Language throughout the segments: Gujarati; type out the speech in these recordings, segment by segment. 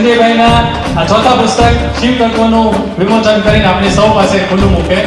સંજયભાઈના આ ચોથા પુસ્તક શિવ તત્વનું વિમોચન કરીને આપણે સૌ પાસે ખુલ્લું મૂકે.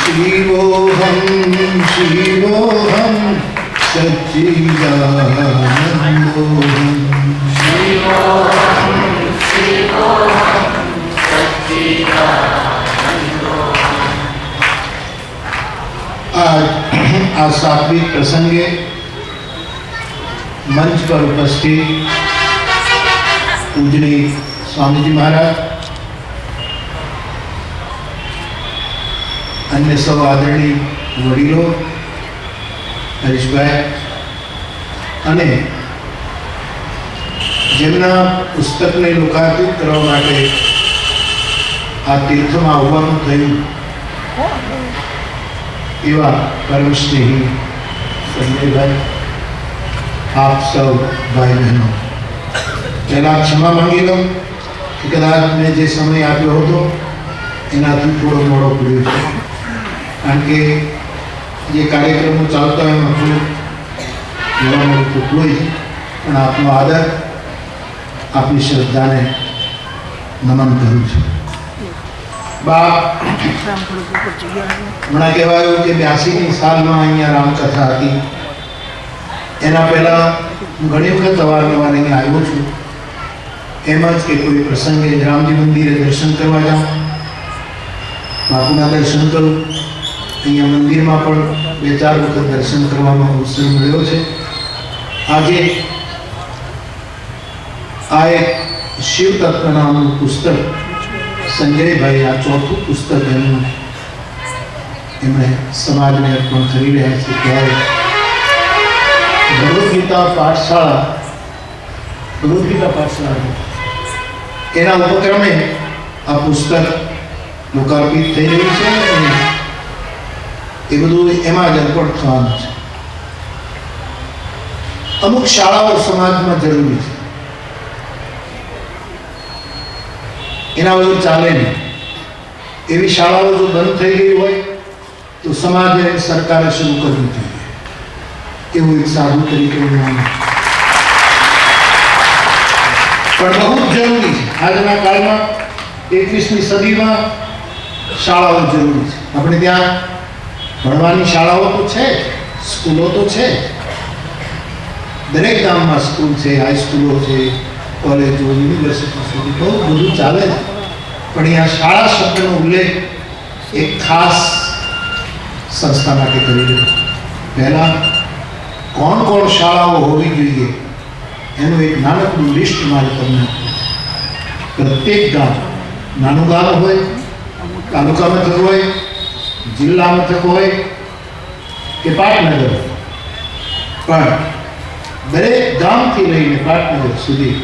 शिवोहम शिवोहम सच्चिदानंदोहम शिवोहम शिवोहम सच्चिदानंदोहम। आज आ सात्विक प्रसंगे मंच पर उपस्थित पूजनीय स्वामी जी महाराज, अन्य सब आदरणीय वडीलो, हरीशभाई અને જેમના પુસ્તકને લોકાર્પિત કરવા માટે આ તીર્થમાં આવવાનું થયું એવા પરમ સ્નેહી સંજયભાઈ, આપ સૌ ભાઈ બહેનો, પહેલાં ક્ષમા માંગી લો કે કદાચ મેં જે સમય આપ્યો હતો એનાથી થોડો મોડો પડ્યો છે, કારણ કે જે કાર્યક્રમો ચાલતા હોય એમાં થોડું જવાનું ટૂંકું જ, પણ આપનો આદર, આપની શ્રદ્ધાને નમન કરું છું. બાપ હમણાં કહેવાયું કે 82ની સાલમાં અહીંયા રામકથા હતી. એના પહેલાં હું ઘણી વખત અવારનવાર અહીંયા આવ્યો છું. એમ જ કે કોઈ પ્રસંગે રામજી મંદિરે દર્શન કરવા જાઉં, બાપુના દર્શન કરું. અહીંયા મંદિરમાં પણ 2-4 વખત દર્શન કરવાનો અવસર મળ્યો છે. આજે આ એક શિવ તત્વ નામનું પુસ્તક સંજયભાઈ, આ ચોથું પુસ્તક એમણે સમાજને અર્પણ કરી રહ્યા છે. ત્યારે ભગવદ્ ગીતા પાઠશાળા એના ઉપક્રમે આ પુસ્તક લોકાર્પિત થઈ રહ્યું છે અને એ બધું એમાં જ અર્પણ થવાનું છે. અમુક શાળાઓ સમાજમાં જરૂરી છે, એના વગર ચાલે નહીં. એવી શાળાઓ જો બંધ થઈ ગઈ હોય તો સમાજે સરકારે શરૂ કરવી જોઈએ, એવું એક સાધુ તરીકે હું માનું. પણ બહુ જ જરૂરી છે. આજના કાળમાં 21મી સદીમાં શાળાઓ જરૂરી છે. આપણે ત્યાં ભણવાની શાળાઓ તો છે, સ્કૂલો તો છે, દરેક ગામમાં સ્કૂલ છે, હાઈસ્કૂલો છે, કોલેજો, યુનિવર્સિટી સુધી બહુ બધું ચાલે છે. પણ અહીંયા શાળા શબ્દનો ઉલ્લેખ એક ખાસ સંસ્થા માટે કરી રહ્યો. પહેલાં કોણ કોણ શાળાઓ હોવી જોઈએ એનું એક નાનકડું લિસ્ટ મારે તમને આપવું છે. પ્રત્યેક ગામ, નાનું ગામ હોય, તાલુકા મથક હોય, જિલ્લા મથક હોય કે પાટનગર હોય, પણ દરેક ગામથી લઈને પાટનગર સુધી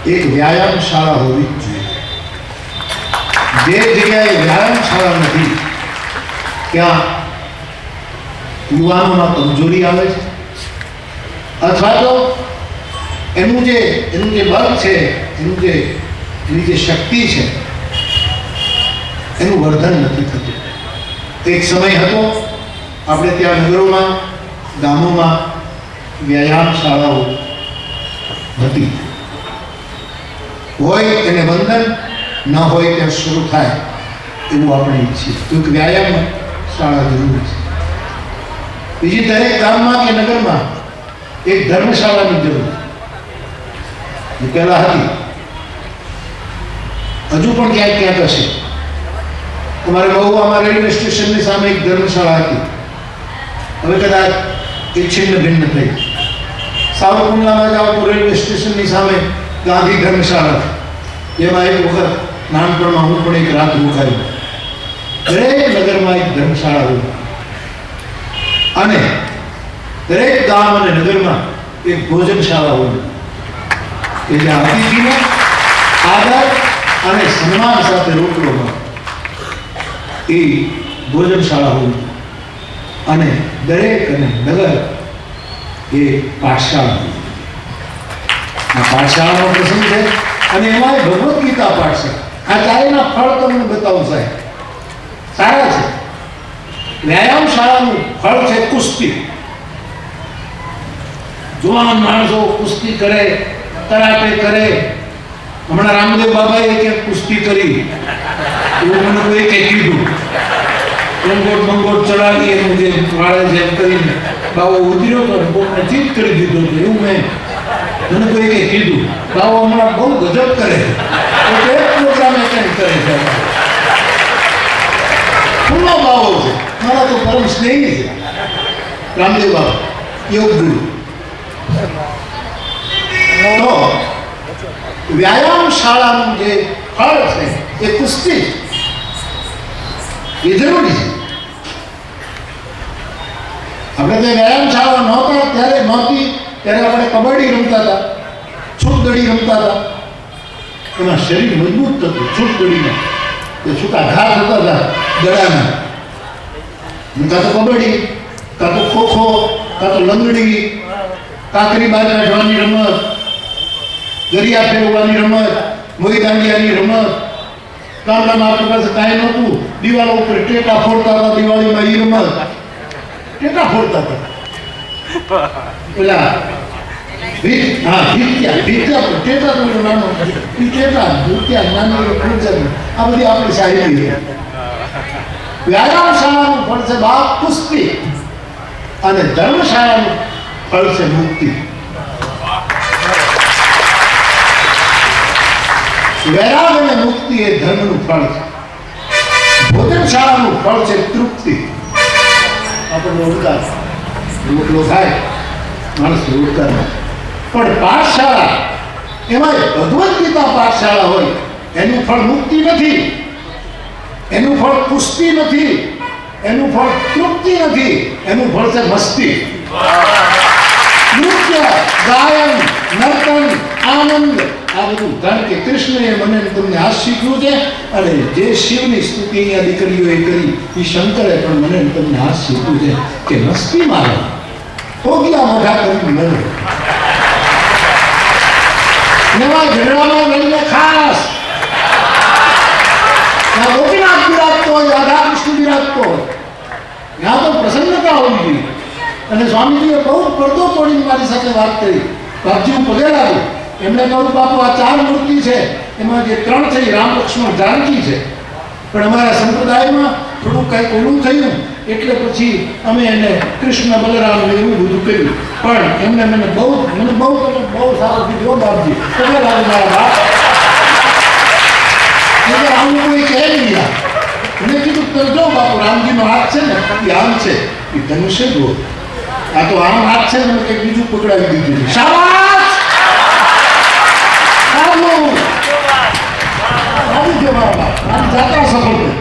એક વ્યાયામ શાળા હોવી જ જોઈએ. જે જગ્યાએ વ્યાયામ શાળા નથી ત્યાં યુવાનોમાં કમજોરી આવે છે, અથવા તો એનું જે બળ છે, એની જે શક્તિ છે એનું વર્ધન નથી થતું. એક સમય હતો આપણે ત્યાં નગરોમાં, ગામોમાં વ્યાયામ શાળાઓ હતી. હોય એને વંદન, ન હોય ત્યાં શરૂ થાય એવું આપણે ઈચ્છીએ. તો એક વ્યાયામ શાળા જરૂરી છે. બીજી દરેક ગામમાં કે નગરમાં એક ધર્મશાળાની જરૂર છે. પહેલા હતી, હજુ પણ ક્યાંક ક્યાંક હશે. અમારે મહુવામાં રેલવે સ્ટેશનની સામે એક ધર્મશાળા હતી. હવે કદાચ એ છિન્ન ભિન્ન થઈ. સાવરકુંડલામાં જાઓ તો રેલવે સ્ટેશનની સામે ગાંધી ધર્મશાળા, એમાં એક વખત નાનપણમાં હું પણ એક રાત રોકાયો. દરેક નગરમાં એક ધર્મશાળા હોય અને દરેક ગામ અને નગરમાં એક ભોજનશાળા હોય કે જ્યાં અતિથિને આદર અને સન્માન સાથે રોટલો મળે. એ ભોજનશાળા હોય અને દરેક અને નગર એ પાઠશાળા હોય. આ પાઠશાળાનો પ્રસંગ છે અને એમાં ભગવદ્ ગીતા પાઠશાળા. આ ચારેયના ફળ તમને બતાવું સાહેબ, સારા છે. વ્યાયામ શાળાનું ફળ છે કુસ્તી. જુવાન માણસો કુસ્તી કરે, કરાટે કરે. હમણાં રામદેવ બાબાએ ક્યાંક કુસ્તી કરી એવું મને કોઈ કીધું. લંગોટ મંગોટ ચડાવી એનું જે વાળે જેમ કરીને બાવો ઉતર્યો તો કોઈને ચીત કરી દીધો હતો એવું મને કોઈ કીધું. બાવો હમણાં બહુ ગજબ કરે તો એક પ્રોગ્રામ એટેન્ડ કરે છે. ખુલ્લો બાવો છે, મારા તો પરમ સ્નેહી છે રામદેવ બાબા, યોગ ગુરુ. તો વ્યાયામ શાળાનું જે ફળ છે એ કુસ્તી, એ જરૂરી છે. આપણે જે વ્યાયામ શાળા નહોતી ત્યારે આપણે કબડ્ડી રમતા હતા, છૂટદડી રમતા હતા. એમાં શરીર મજબૂત થતું. છૂટદડીમાં એ છૂટા ઘા થતા હતા ગળાના. કાં તો કબડ્ડી, કાં તો ખોખો, કાં તો લંગડી, કાંકરી બાર કાઢવાની રમત, દરિયા ફેરવવાની રમત, મોઈ દાંડિયાની રમત. ગામડામાં આપણી પાસે કાંઈ નહોતું, દિવાલો ઉપર ટેટા ફોડતા હતા. દિવાળીમાં એ રમત ટેટા ફોડતા હતા. પેલા આ બધી આપણી સાહિત્ય. વ્યાયામ શાળાનું ફળ છે બાપ કુસ્તી અને ધર્મશાળાનું ફળ છે મુક્તિ. વૈરાગ અને મુક્તિ એ ધર્મનું ફળ છે. ભોજનશાળાનું ફળ છે તૃપ્તિ. આપણને ઉડકાર રોટલો થાય, માણસ ઉડકાર. પણ પાઠશાળા, એમાં ભગવદ્ ગીતા પાઠશાળા હોય, એનું ફળ મુક્તિ નથી, એનું ફળ કુસ્તી નથી, એનું ફળ તૃપ્તિ નથી, એનું ફળ છે મસ્તી, નૃત્ય, ગાયન, નર્તન, આનંદ. આ બધું. કારણ કે કૃષ્ણએ મને તમને આ શીખ્યું છે અને જે શિવની સ્તુતિ અહીંયા દીકરીઓએ કરી એ શંકરે પણ મને તમને આ શીખ્યું છે કે મસ્તી મારો ઓગિયા મોઢા કરી મને નવા ઘરડામાં રહીને ખાસ ત્યાં ગોપીનાથ બિરાજતો હોય, રાધા કૃષ્ણ બિરાજતો હોય, ત્યાં તો પ્રસન્નતા હોવી જોઈએ. અને સ્વામીજીએ બહુ પડદો તોડીને મારી સાથે વાત કરી. બાપજી હું પગે લાગ્યો. એમણે કહ્યું બાપુ આ 4 મૂર્તિ છે, એમાં જે 3 થઈ રામ લક્ષ્મણ જાનકી છે, પણ અમારા સંપ્રદાયમાં થોડું કંઈક ઓલું થયું એટલે પછી અમે એને કૃષ્ણ બલરામ એવું બધું કર્યું. પણ એમને મને બહુ સારો કીધો બાપજી. તમે લાગે મારા બાપ એટલે આવું કોઈ કહે નહીં. મેં કીધું તમે જો બાપુ રામજીનો હાથ છે ને એ આમ છે, એ ધનુષ્ય જુઓ. આ તો આમ હાથ છે ને કંઈક બીજું પકડાવી દીધું છે. શાબાશ! આવી ગયો મારા બાપ. આમ જાત્રા સફળ થઈ.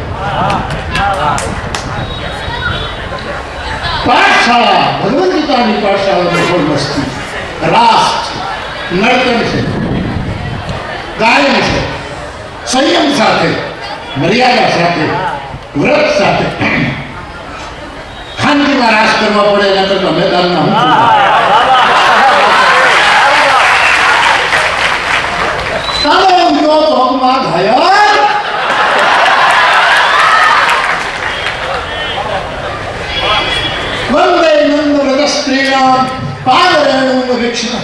પાઠશાળા, ભગવદ્ ગીતાની પાઠશાળામાં પણ મસ્તી, રાસ છે, નર્તન છે, ગાયન છે, સંયમ સાથે, મર્યાદા સાથે, વ્રત સાથે. ખાનગીમાં રાસ કરવા પડે એના કરતા મેદાનમાં વંદે નંદ સ્ત્રીણામ પાદરેણું વિક્ષણ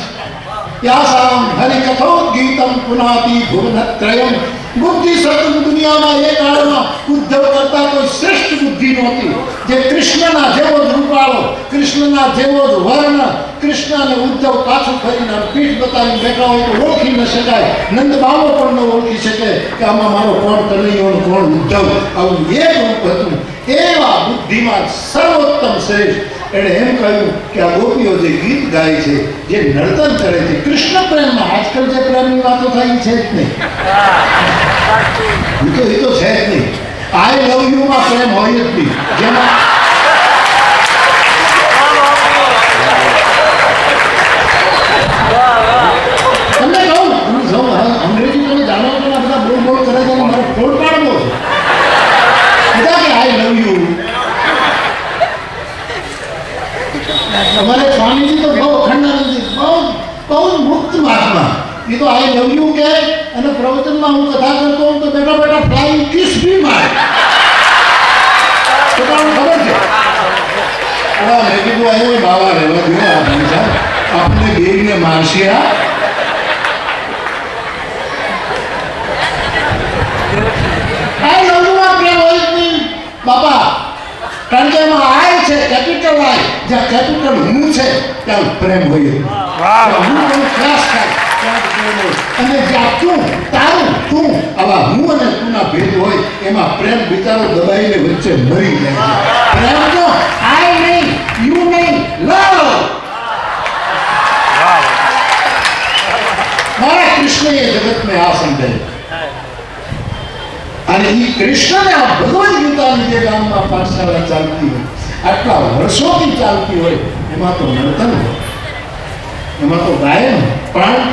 યાસામ હરિકથોદ્ગીતમ પુનાતિ ભુવનત્રયમ. બુદ્ધિ સતત દુનિયામાં એ કાળમાં ઉદ્ધવ કરતા કોઈ શ્રેષ્ઠ બુદ્ધિ નહોતી, જે કૃષ્ણના જેવો જ રૂપાળો, કૃષ્ણના જેવો જ વર્ણ. કૃષ્ણને ઉદ્ધવ પાછું ફરીને પીઠ બતાવી બેઠા હોય તો ઓળખી ન શકાય. નંદ બાબો પણ ન ઓળખી શકે કે આમાં મારો કોણ કનૈયો કોણ ઉદ્ધવ. આવું એક રૂપ હતું. એવા બુદ્ધિમાં સર્વોત્તમ શ્રેષ્ઠ. એણે એમ કહ્યું કે આ ગોપીઓ જે ગીત ગાય છે, જે નર્તન કરે છે, કૃષ્ણ પ્રેમમાં આજકાલ જે પ્રેમની વાતો થાય છે જ નહીં. એ તો છે જ નહીં. આઈ લવ યુ માં પ્રેમ હોય જ નહીં. જેમાં તમને કહું અંગ્રેજી તમે જાણો છો ને બધા બોલ કરે છે, મારો ફોડ પાડવો બધા કે આઈ લવ યુ. हमारे स्वामी जी तो बहुत अखंडानंद બહુ મુક્ત મહાત્મા. એ તો આઈ લવ યુ કે અને પ્રવચનમાં હું કથા કરતો હું તો બેઠા બેઠા ફ્લાઇંગ કિસ બી મારે. તો તમને ખબર છે મેં કીધું એ બાવા રહેવા દો આ ભાઈ સાહેબ, આપણે બેને મારશે. આઈ લવ યુ માં પ્રેમ હોય જ નહીં બાપા. કારણ કે એમાં આય છે, કેપિટલ આય. જ્યાં કેપિટલ હું છે ત્યાં પ્રેમ હોય. હું ક્લાસ થાય અને જ્યાં તું તારું તું આવા હું અને તુંના ભેદ હોય એમાં પ્રેમ બિચારો દબાઈને વચ્ચે મરી જાય. પ્રેમ તો આય નહીં, યુ નહીં, લવ. મારા કૃષ્ણએ જગતને આ સમજાય. અને એ કૃષ્ણને આ ભગવદ્ ગીતાની જે ગામમાં પાઠશાળા ચાલતી હોય, આટલા વર્ષોથી ચાલતી હોય, એમાં તો નર્તન હોય, એમાં તો ગાયન. પણ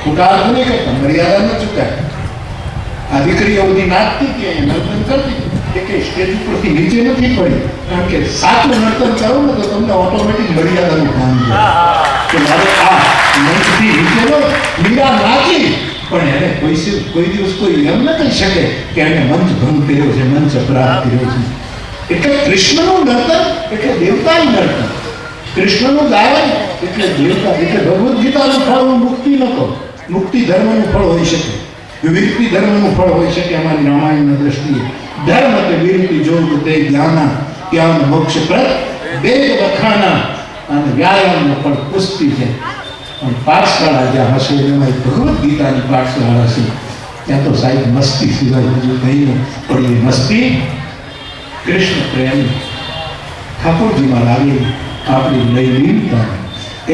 ખોટા અર્થ નહીં કરતા, મર્યાદા ન ચૂકાય. આ દીકરીઓ બધી નાચતી કે નર્તન કરતી કે સ્ટેજ ઉપરથી નીચે નથી પડી. કારણ કે સાચું નર્તન કરો ને તો તમને ઓટોમેટિક મર્યાદાનું ભાન થાય કે મારે આ મંચથી નીચેનો મીરા નાચી. પણ એને કોઈ દિવસ કોઈ એમ ન કહી શકે કે એને મંચ ભંગ કર્યો છે, મંચ અપરાધ કર્યો છે. એટલે કૃષ્ણનું નર્તન એટલે દેવતાનું નર્તન, કૃષ્ણનું ગાયન એટલે દેવતા. એટલે ભગવદ્ ગીતાનું ફળ મુક્તિ નતો. મુક્તિ ધર્મનું ફળ હોઈ શકે, વિરક્તિ ધર્મનું ફળ હોઈ શકે. અમારી રામાયણના દ્રષ્ટિએ ધર્મ કે વિરક્તિ જોગ તે જ્ઞાના જ્ઞાન મોક્ષ પ્રદ વેદ વખાના અને વ્યાયામનું ફળ પુષ્ટિ છે. પણ પાઠશાળા જ્યાં હશે એમાં ભગવદ્ ગીતાની પાઠશાળા હશે ત્યાં તો સાહેબ મસ્તી સિવાય બીજું નહીં. પણ એ મસ્તી કૃષ્ણ પ્રેમ ઠાકોરજીમાં લાગેલી આપણી લયલીનતા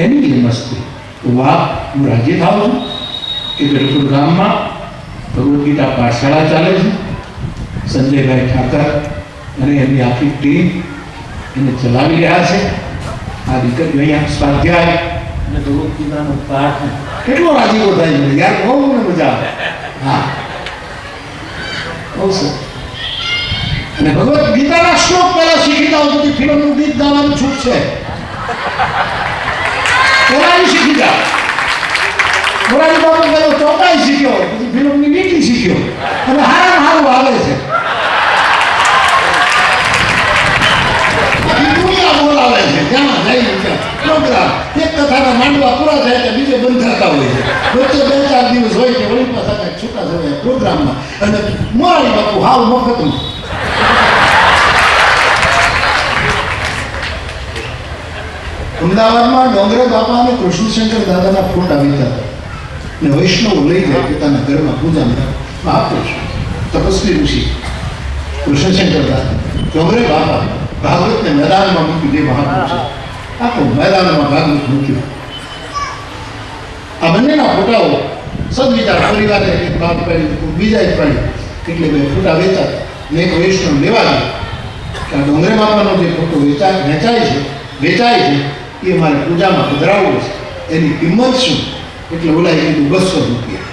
એની એ મસ્તી. તો વાહ, હું રાજી થાઉં છું કે બિલકુલ ગામમાં ભગવદ્ ગીતા પાઠશાળા ચાલે છે. સંજયભાઈ ઠાકર અને એમની આખી ટીમ એને ચલાવી રહ્યા છે. આ દીકરીઓ અહીંયા સ્વાધ્યાય અને ભગવદ્ ગીતાનો પાઠ કેટલો રાજીવો થાય છે યાર, બહુ મને મજા આવે. હા, બહુ સરસ. અને ભગવદ્ ગીતાના શ્લોક પહેલા શીખી જાઓ, પછી ફિલ્મનું ગીત ગાવાનું છૂટ છે. પેલા શીખી જાઓ. મોરારી બાબુ ગયો ચોપાઈ શીખ્યો, પછી ફિલ્મની નીતિ શીખ્યો અને હારામાં હારું આવે છે. દુનિયા બોલાવે છે જ્યાં જઈને પ્રોગ્રામ. એક કથાના માંડવા પૂરા થાય એટલે બીજે બંધાતા હોય છે. વચ્ચે 2-4 દિવસ હોય કે વળી પાછા છૂટા જવાય પ્રોગ્રામમાં. અને મોરારી બાપુ હાવ મફતમાં અમદાવાદમાં ડોંગરે બાપા અને કૃષ્ણશંકર દાદાના ફોટા વેચતા હતા ને વૈષ્ણવ લઈ જાય પોતાના ઘરમાં પૂજામાં. મહાપુરુષ તપસ્વી ઋષિ કૃષ્ણશંકર દાદા, ડોંગરે બાપા ભાગવતને મેદાનમાં મૂકી દે. મહાપુરુષે આખું મેદાનમાં ભાગવત મૂક્યું. આ બંનેના ફોટાઓ સદવિચાર પરિવારે એક બાપ પાડી, બીજા એક પાડી, એટલે બે ફોટા વેચાતા ને એક વૈષ્ણવ લેવા ગયો કે આ ડોંગરે બાપાનો જે ફોટો વેચાય છે એ મારે પૂજામાં પધરાવવો છે, એની કિંમત શું? એટલે બોલાય કીધું 200 રૂપિયા.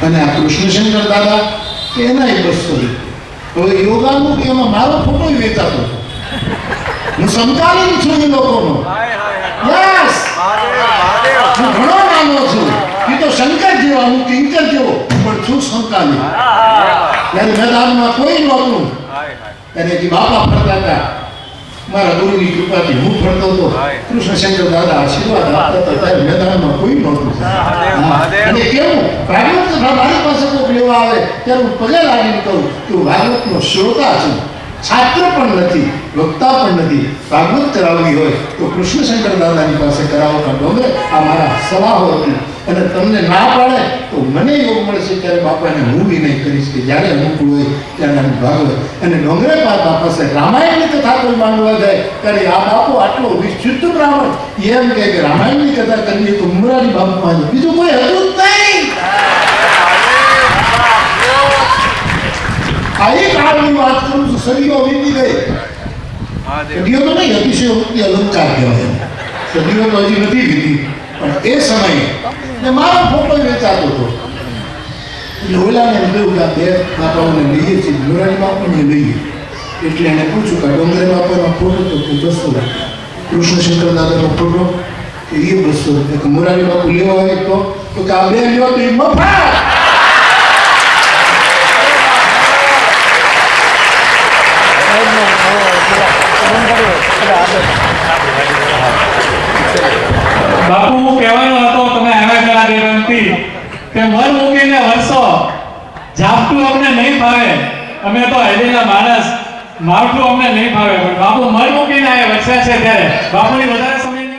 અને આ કૃષ્ણશંકર દાદા કે એના 200 રૂપિયા. હવે યોગાનું કે એમાં મારો ફોટો વેચાતો હતો. હું સમકાલીન છું એ લોકોનો. યસ, હું ઘણો નાનો છું. એ તો શંકર જેવા, હું કિંકર જેવો, પણ છું સમકાલીન. ત્યારે મેદાનમાં કોઈ નહોતું. ત્યારે જે બાપા ફરતા હતા, મારા ગુરુની કૃપાથી હું ફરતો હતો. કૃષ્ણશંકર દાદા આશીર્વાદ આપતા હતા. ત્યારે મેદાનમાં કોઈ નહોતું. અને કેવું ભાગવત કથા મારી પાસે કોઈક લેવા આવે ત્યારે હું પગે લાગીને કહું કે હું ભાગવતનો શ્રોતા છું, છાત્ર પણ નથી, વક્તા પણ નથી. ભાગવત કરાવવી હોય તો કૃષ્ણશંકર દાદાની પાસે કરાવો. કા ડોંગરે આ મારા સલાહો હતી. અને તમને ના પાડે તો મને યોગ મળશે ત્યારે બાપાને હું વિનય કરીશ કે જ્યારે અનુકૂળ હોય ત્યારે ભાગવત. અને ડોંગરે બાપા પાસે રામાયણની કથા કોઈ માંગવા જાય ત્યારે આ બાપુ આટલો વિશુદ્ધ બ્રાહ્મણ એમ કહે કે રામાયણની કથા કરીએ તો મુરારી બાપુ પાસે બીજું કોઈ હતું જ નહીં. આ એક કાળની વાત કરું છું. સદીઓ વીતી ગઈ. સદીઓ તો નહીં, અતિશયોક્તિ અલંકાર કહેવાય. સદીઓ તો હજી નથી વીતી, પણ એ સમયે ને મારો ફોટો વેચાતો હતો. એટલે ઓલાને કહ્યું કે આ બે બાપાઓને લઈએ છીએ, મુરારી બાપાને લઈએ. એટલે એને પૂછ્યું કે ડોંગરે બાપાનો ફોટો તો કે 200 રૂપિયા, કૃષ્ણશંકર દાદાનો ફોટો કે એ 200 રૂપિયા, કે મુરારી બાપુ લેવા હોય તો કે આ બે લેવા તો એ મફત. બાપુ કહેવાનો હતો તમે આવ્યા કલા દેવંતી કે મન મૂકીને વર્ષો ઝાપટું અમને નહીં ફાવે, અમે તો હૈદેલા માણસ, માવઠું અમને નહીં ફાવે, પણ બાપુ મન મૂકીને આવ્યા વરસ્યા છે ત્યારે બાપુની વધારે